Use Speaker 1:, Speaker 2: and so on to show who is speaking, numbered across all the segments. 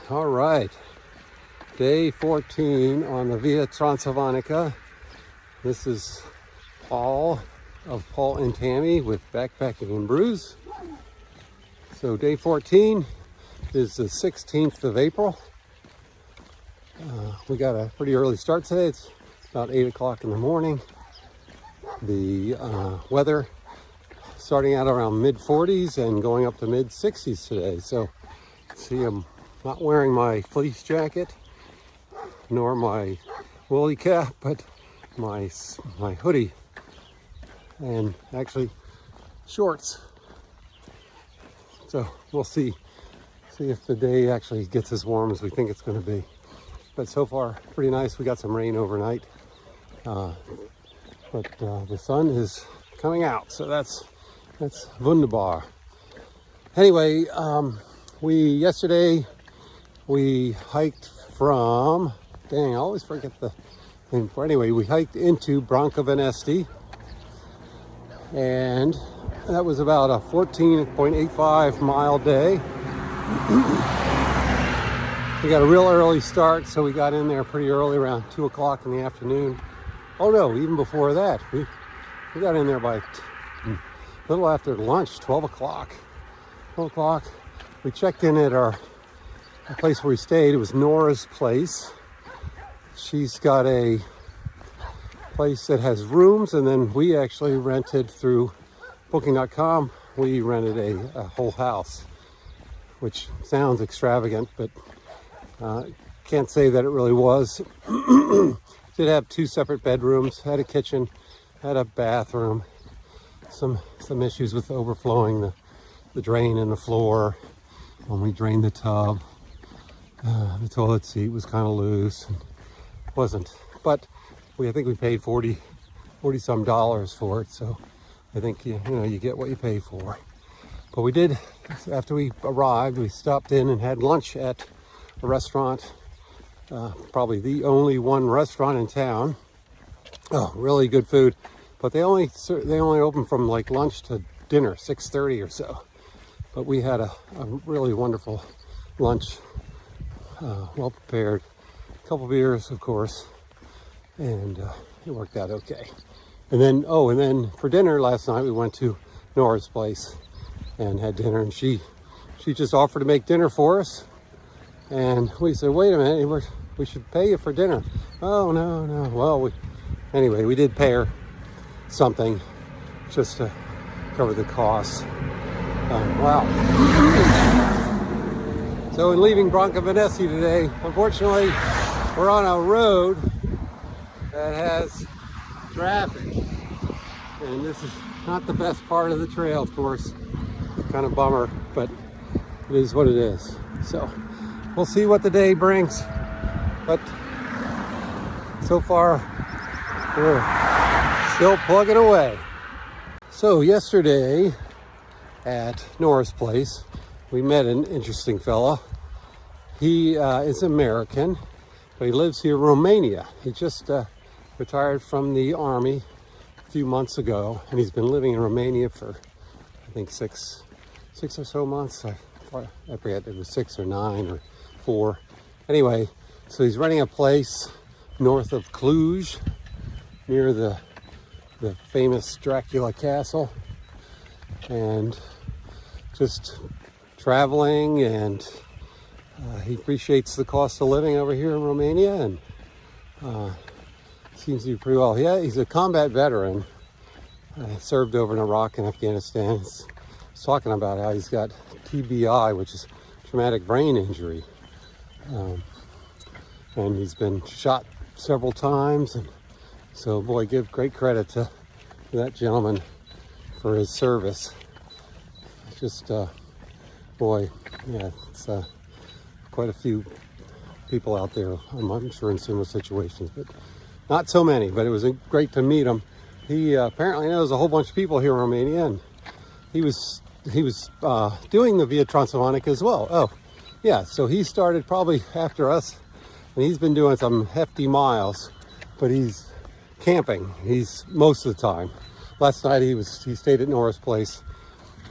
Speaker 1: All right, day 14 on the Via Transilvanica. This is Paul and Tammy with Backpacking and Brews. So day 14 is the 16th of April. We got a pretty early start today. It's about 8 o'clock in the morning. The weather starting out around mid-40s and going up to mid-60s today. So see, I'm not wearing my fleece jacket nor my woolly cap, but my hoodie and actually shorts. So we'll see if the day actually gets as warm as we think it's going to be. But so far, pretty nice. We got some rain overnight, but the sun is coming out, so that's wunderbar. Anyway, yesterday we hiked from, dang, I always forget the name. Anyway, we hiked into Brancovenesti, and that was about a 14.85 mile day. We got a real early start, so we got in there pretty early, around 2 o'clock in the afternoon. Oh no, even before that. We got in there by a little after lunch, 12 o'clock. 12 o'clock. We checked in at the place where we stayed. It was Nora's place. She's got a place that has rooms, and then we actually rented through booking.com. We rented a whole house, which sounds extravagant, but can't say that it really was. Did have 2 separate bedrooms, had a kitchen, had a bathroom, some issues with overflowing the drain in the floor when we drained the tub. The toilet seat was kind of loose and wasn't, but I think we paid $40 some dollars for it, so I think you get what you pay for. But we did, after we arrived, we stopped in and had lunch at a restaurant, probably the only one restaurant in town. Oh, really good food, but they only open from like lunch to dinner, 6:30 or so. But we had a really wonderful lunch, well prepared, a couple beers, of course, and it worked out okay. And then for dinner last night we went to Nora's place and had dinner, and she just offered to make dinner for us, and we said, wait a minute, we should pay you for dinner. Oh no. Well, we did pay her something just to cover the costs. Wow. So in leaving Brancovenesti today, unfortunately, we're on a road that has traffic, and this is not the best part of the trail, of course. Kind of bummer, but it is what it is. So we'll see what the day brings, but so far we're still plugging away. So yesterday at Nora's place, we met an interesting fella. He is American, but he lives here in Romania. He just retired from the army a few months ago, and he's been living in Romania for, I think, six or so months. I forget if it was 6 or 9 or 4. Anyway, so he's renting a place north of Cluj, near the famous Dracula castle, and just traveling, and he appreciates the cost of living over here in Romania, and seems to do pretty well. Yeah, he's a combat veteran, served over in Iraq and Afghanistan. He's talking about how he's got TBI, which is traumatic brain injury, and he's been shot several times, and so boy, give great credit to that gentleman for his service. Just boy, yeah, it's quite a few people out there, I'm sure, in similar situations, but not so many. But it was great to meet him. He apparently knows a whole bunch of people here in Romania, and he was doing the Via Transilvanica as well. Oh yeah, so he started probably after us, and he's been doing some hefty miles, but he's camping. He's most of the time. Last night he stayed at Nora's place,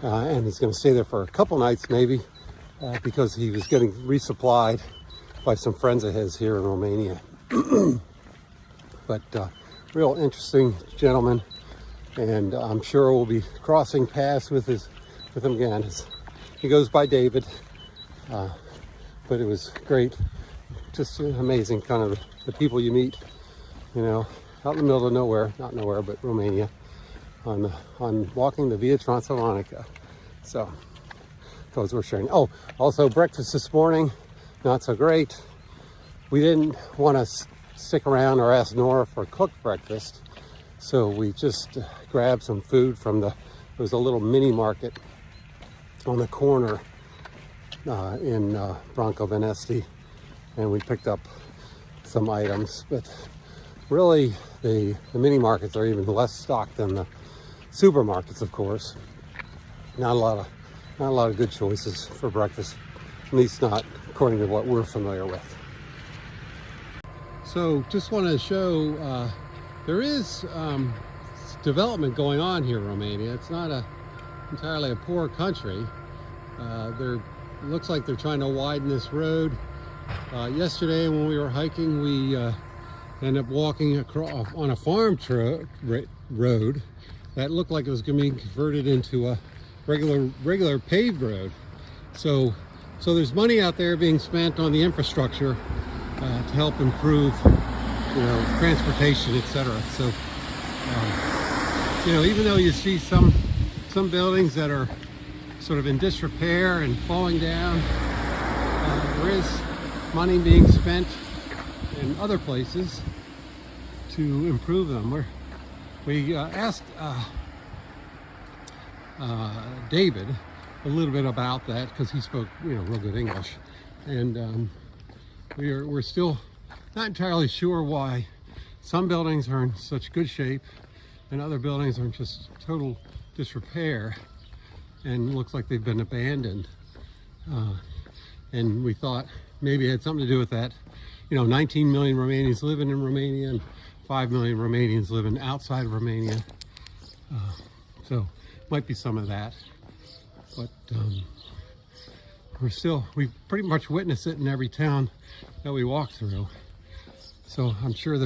Speaker 1: and he's going to stay there for a couple nights maybe, because he was getting resupplied by some friends of his here in Romania. But real interesting gentleman, and I'm sure we'll be crossing paths with him again. He goes by David, but it was great. Just amazing kind of the people you meet, you know, out in the middle of nowhere, not nowhere, but Romania, on walking the Via Transilvanica. So those we're sharing. Oh, also breakfast this morning, not so great. We didn't want to stick around or ask Nora for cooked breakfast, so we just grabbed some food from there was a little mini market on the corner in Brancovenesti, and we picked up some items. But really, the mini markets are even less stocked than the supermarkets, of course. Not a lot of good choices for breakfast, at least not according to what we're familiar with. So just want to show there is development going on here in Romania. It's not entirely a poor country. It looks like they're trying to widen this road. Yesterday when we were hiking, we ended up walking across on a farm road that looked like it was going to be converted into a regular paved road. So there's money out there being spent on the infrastructure to help improve, you know, transportation, etc. So, you know, even though you see some buildings that are sort of in disrepair and falling down, there is money being spent in other places to improve them. We asked David a little bit about that because he spoke, you know, real good English, and we're still not entirely sure why some buildings are in such good shape and other buildings are in just total disrepair and looks like they've been abandoned. And we thought maybe it had something to do with that. You know, 19 million Romanians living in Romania and 5 million Romanians living outside of Romania. So might be some of that. But we pretty much witness it in every town that we walk through. So I'm sure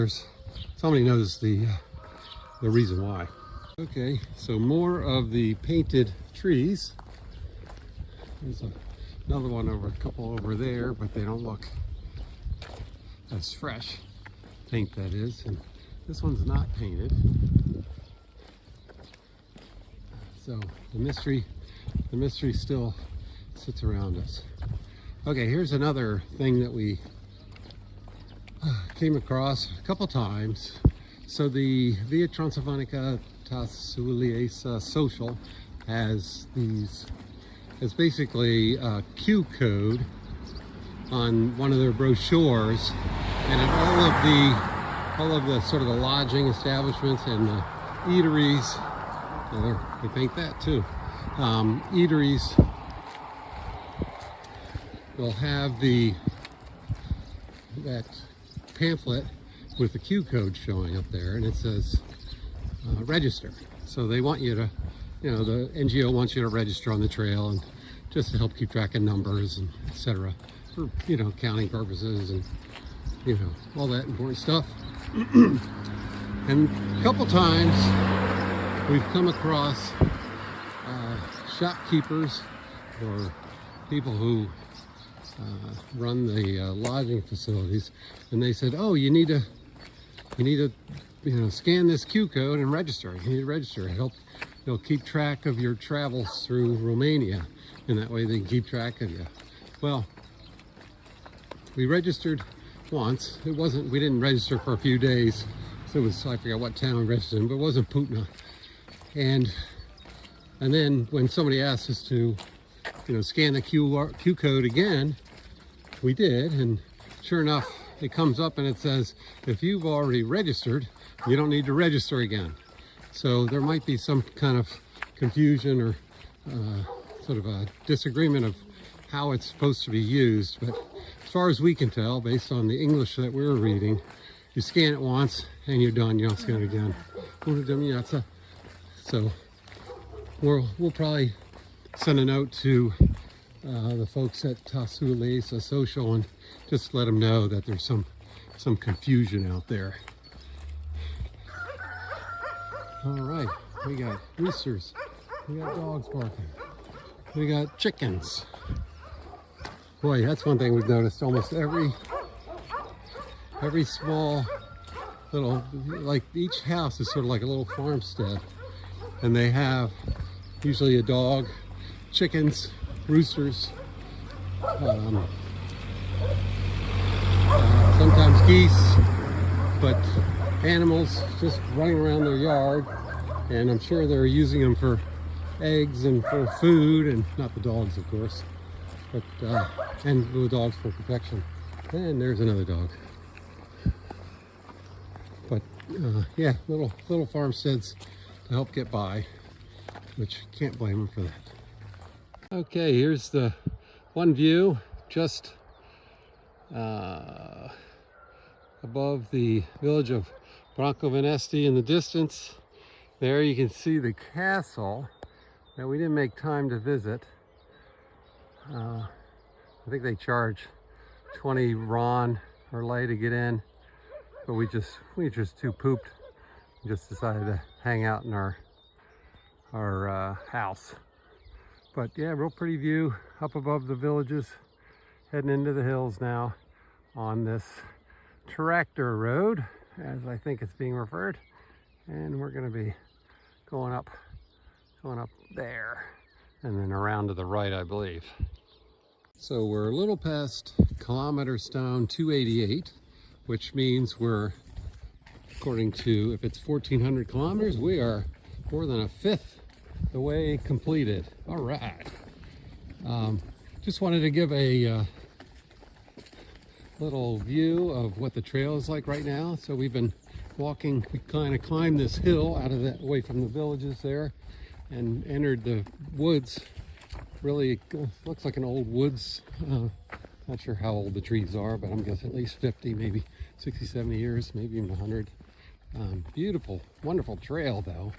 Speaker 1: somebody knows the reason why. Okay, so more of the painted trees. There's another one a couple over there, but they don't look as fresh. Paint, that is. And this one's not painted. So the mystery still sits around us. Okay, here's another thing that we came across a couple times. So the Via Transilvanica social has basically a Q code on one of their brochures, and at all of the sort of the lodging establishments and the eateries, they paint that too. Eateries will have that pamphlet with the Q code showing up there, and it says register. So they want you to, you know, the NGO wants you to register on the trail, and just to help keep track of numbers and etc. for, you know, counting purposes and, you know, all that important stuff. And a couple times we've come across shopkeepers or people who run the lodging facilities, and they said, oh, you need to you know, scan this Q code and register. You need to register. It'll keep track of your travels through Romania, and that way they can keep track of you. Well, we registered once. We didn't register for a few days. So it was, I forgot what town we registered in, but it wasn't Putna. And then when somebody asked us to, you know, scan the Q code again, we did, and sure enough, it comes up and it says, if you've already registered, you don't need to register again. So there might be some kind of confusion or sort of a disagreement of how it's supposed to be used. But as far as we can tell, based on the English that we were reading, you scan it once and you're done. You don't scan it again. So we'll probably send a note to the folks at Tasulesa Social and just let them know that there's some confusion out there. All right, we got roosters, we got dogs barking, we got chickens. Boy, that's one thing we've noticed. Almost every small little, like each house is sort of like a little farmstead, and they have usually a dog, chickens, roosters, sometimes geese, but animals just running around their yard, and I'm sure they're using them for eggs and for food, and not the dogs, of course, but and the dogs for protection. And there's another dog. But yeah, little farmsteads to help get by, which can't blame them for that. Okay, here's the one view just above the village of Brancovenesti in the distance. There you can see the castle that we didn't make time to visit. I think they charge 20 RON or lei to get in, but we just too pooped. We just decided to hang out in our house. But yeah, real pretty view up above the villages, heading into the hills now on this tractor road, as I think it's being referred, and we're going to be going up there and then around to the right, I believe. So we're a little past kilometer stone 288, which means we're, according to, if it's 1,400 kilometers, we are more than a fifth the way completed. All right. Just wanted to give a little view of what the trail is like right now. So we've been walking, we kind of climbed this hill out of that, away from the villages there, and entered the woods. Really looks like an old woods. Not sure how old the trees are, but I'm guessing at least 50, maybe 60, 70 years, maybe even 100. Beautiful, wonderful trail though.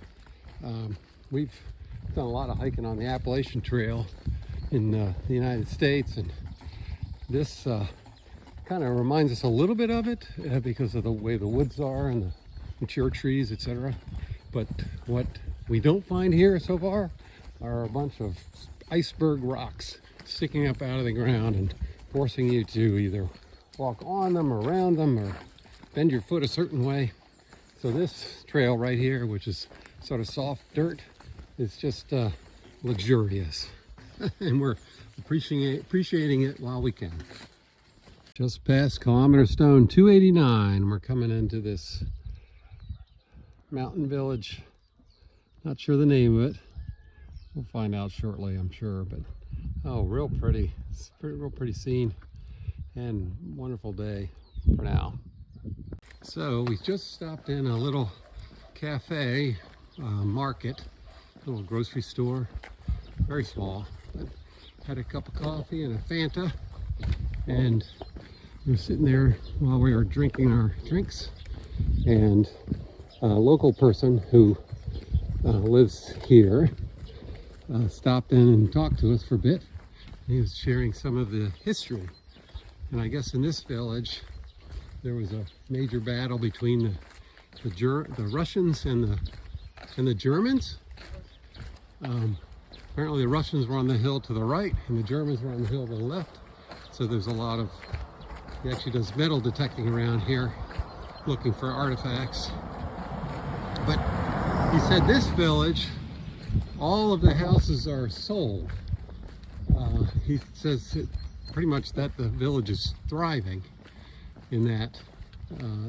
Speaker 1: We've done a lot of hiking on the Appalachian Trail in the United States, and this kind of reminds us a little bit of it because of the way the woods are and the mature trees, etc. But what we don't find here so far are a bunch of iceberg rocks sticking up out of the ground and forcing you to either walk on them or around them or bend your foot a certain way. So this trail right here, which is sort of soft dirt, is just luxurious. And we're appreciating it while we can. Just past kilometer stone 289, we're coming into this mountain village. Not sure the name of it. We'll find out shortly, I'm sure. But oh, real pretty. It's real pretty scene, and wonderful day for now. So we just stopped in a little cafe, market, little grocery store, very small. But had a cup of coffee and a Fanta, and we were sitting there while we were drinking our drinks, and a local person who lives here stopped in and talked to us for a bit. He was sharing some of the history, and I guess in this village there was a major battle between the Russians and the Germans. Apparently the Russians were on the hill to the right and the Germans were on the hill to the left. So there's a lot of, he actually does metal detecting around here, looking for artifacts. But he said this village, all of the houses are sold. He says pretty much that the village is thriving in that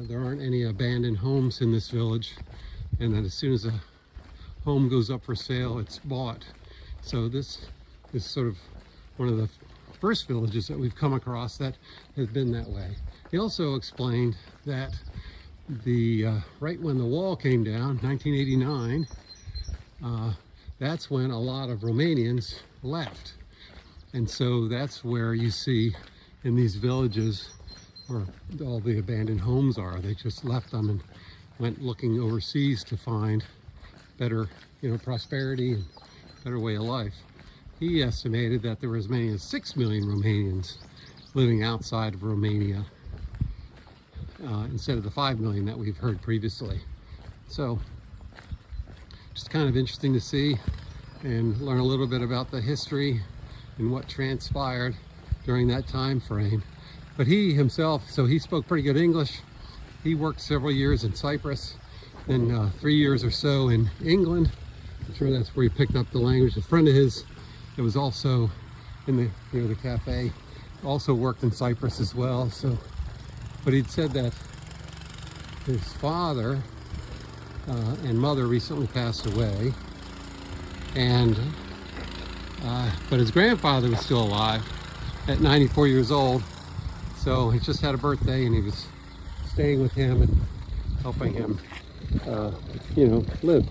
Speaker 1: there aren't any abandoned homes in this village, and that as soon as a home goes up for sale, it's bought. So this is sort of one of the first villages that we've come across that has been that way. He also explained that right when the wall came down, 1989, that's when a lot of Romanians left. And so that's where you see in these villages where all the abandoned homes are. They just left them and went looking overseas to find better, prosperity and better way of life. he estimated that there were as many as 6 million Romanians living outside of Romania instead of the 5 million that we've heard previously. So just kind of interesting to see and learn a little bit about the history and what transpired during that time frame. But he himself, so he spoke pretty good English. He worked several years in Cyprus and 3 years or so in England. I'm sure that's where he picked up the language. A friend of his that was also in the near the cafe also worked in Cyprus as well. So, but he'd said that his father and mother recently passed away, and but his grandfather was still alive at 94 years old. So he just had a birthday, and he was staying with him and helping him, you know, live.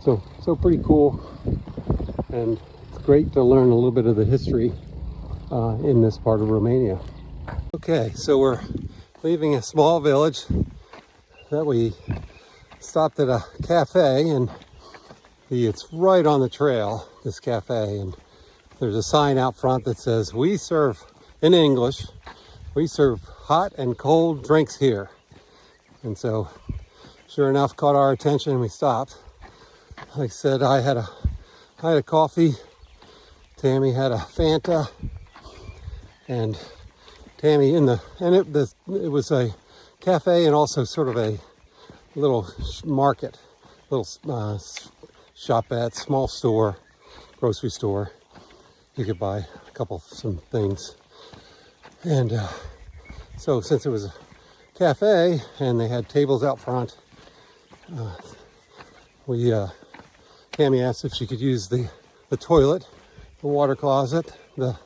Speaker 1: So pretty cool, and it's great to learn a little bit of the history in this part of Romania. Okay, so we're leaving a small village that we stopped at a cafe, and it's right on the trail, this cafe, and there's a sign out front that says, "We serve," in English, "We serve hot and cold drinks here." And so sure enough, caught our attention, and we stopped. Like I said, I had a coffee, Tammy had a Fanta, and Tammy it was a cafe and also sort of a little market, little shopette, small store, grocery store. You could buy some things. And so since it was a cafe and they had tables out front, Tammy asked if she could use the toilet, the water closet, and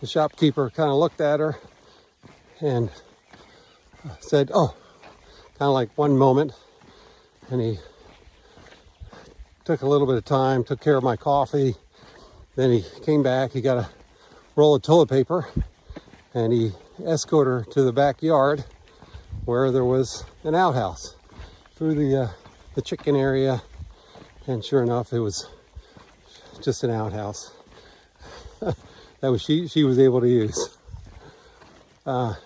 Speaker 1: the shopkeeper kind of looked at her and said, "Oh," kind of like one moment, and he took a little bit of time, took care of my coffee. Then he came back, he got a roll of toilet paper, and he escorted her to the backyard where there was an outhouse through the chicken area, and sure enough, it was just an outhouse that was she was able to use. And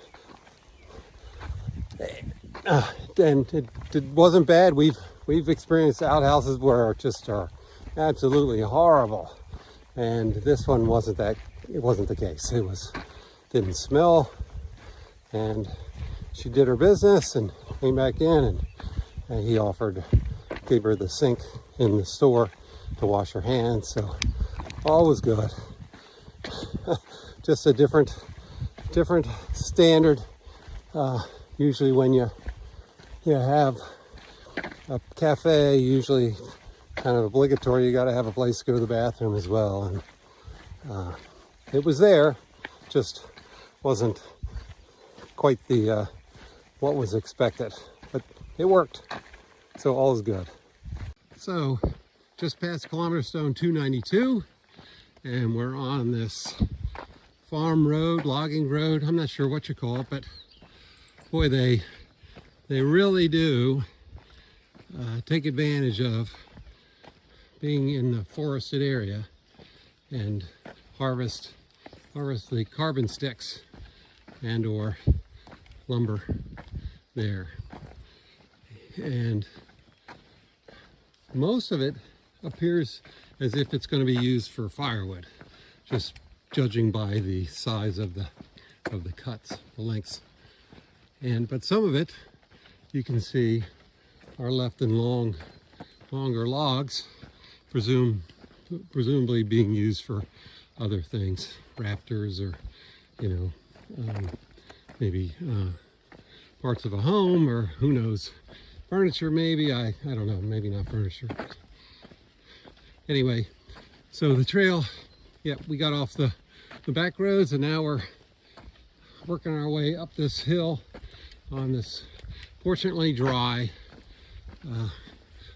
Speaker 1: it wasn't bad. We've experienced outhouses where are absolutely horrible, and this one wasn't that. It wasn't the case. Didn't smell, and she did her business and came back in, and he gave her the sink in the store to wash her hands. So all was good. Just a different standard. Usually when you have a cafe, usually kind of obligatory, you got to have a place to go to the bathroom as well. And it was there, just wasn't quite the what was expected, but it worked. So all is good. So just past kilometer stone 292, and we're on this farm road, logging road. I'm not sure what you call it, but boy, they really do take advantage of being in the forested area and harvest the carbon sticks and or lumber there. And most of it appears as if it's going to be used for firewood, just judging by the size of the cuts, the lengths. But some of it, you can see, are left in longer logs, presumably being used for other things, rafters, or maybe parts of a home, or who knows, furniture maybe. I don't know, maybe not furniture. Anyway, so the trail, we got off the back roads, and now we're working our way up this hill on this fortunately dry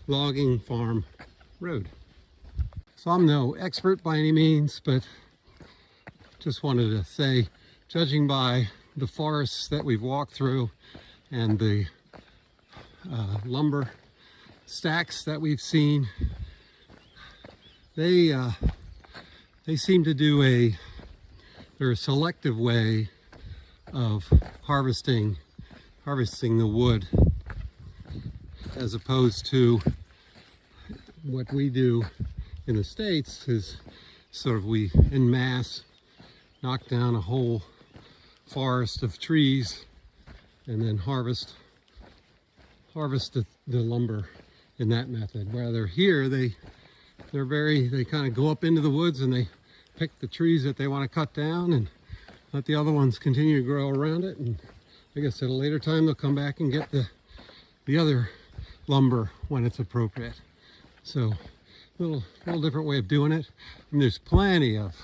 Speaker 1: logging farm road. So I'm no expert by any means, but just wanted to say, judging by the forests that we've walked through and the lumber stacks that we've seen, they seem to do they're a selective way of harvesting the wood, as opposed to what we do in the States is sort of we en masse knock down a whole forest of trees and then harvest the lumber in that method. Whether here they kind of go up into the woods and they pick the trees that they want to cut down and let the other ones continue to grow around it, and I guess at a later time they'll come back and get the other lumber when it's appropriate. So little different way of doing it. I mean, there's plenty of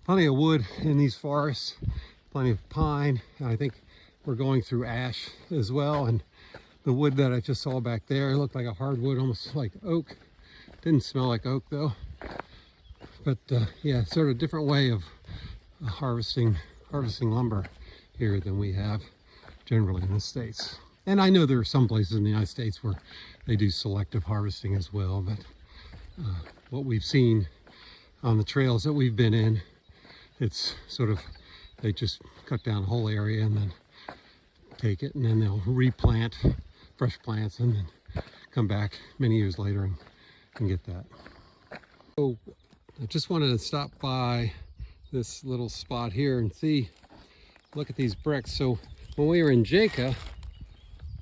Speaker 1: wood in these forests, plenty of pine. I think we're going through ash as well, and the wood that I just saw back there looked like a hardwood, almost like oak. Didn't smell like oak though. But yeah, sort of different way of harvesting lumber here than we have generally in the States. And I know there are some places in the United States where they do selective harvesting as well, but what we've seen on the trails that we've been in, it's sort of, they just cut down a whole area and then take it, and then they'll replant fresh plants and then come back many years later and get that. So I just wanted to stop by this little spot here and look at these bricks. So when we were in Jaca,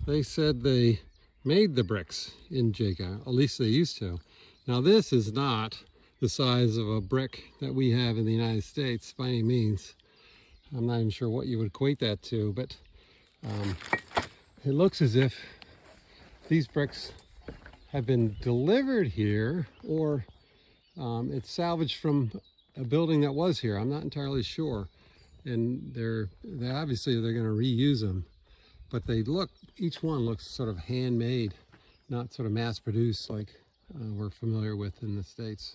Speaker 1: they said they made the bricks in Jaca, at least they used to. Now this is not the size of a brick that we have in the United States by any means. I'm not even sure what you would equate that to, but it looks as if these bricks have been delivered here, or it's salvaged from a building that was here. I'm not entirely sure. And they're obviously going to reuse them, but each one looks sort of handmade, not sort of mass produced like we're familiar with in the States.